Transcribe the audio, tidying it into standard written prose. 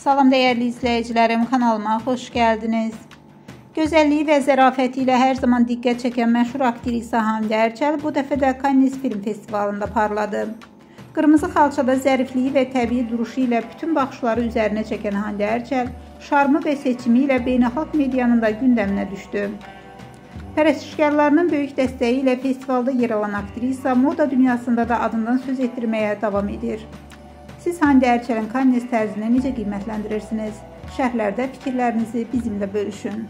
Salam dəyərli izləyicilərim, kanalıma xoş gəldiniz. Gözəlliyi və zərafəti ilə hər zaman diqqət çəkən məşhur aktrisa Hande Erçel bu dəfə də Cannes Film Festivalında parladı. Qırmızı xalçada zərifliyi və təbii duruşu ilə bütün baxışları üzərinə çəkən Hande Erçel, şarmı və seçimi ilə beynəlxalq medianın da gündəminə düşdü. Pərəstişkarlarının böyük dəstəyi ilə festivalda yer alan aktrisa moda dünyasında da adından söz etdirməyə davam edir. Siz Hande Erçelin Cannes tərzini necə qiymətləndirirsiniz? Şərhlərdə fikirlərinizi bizimlə bölüşün.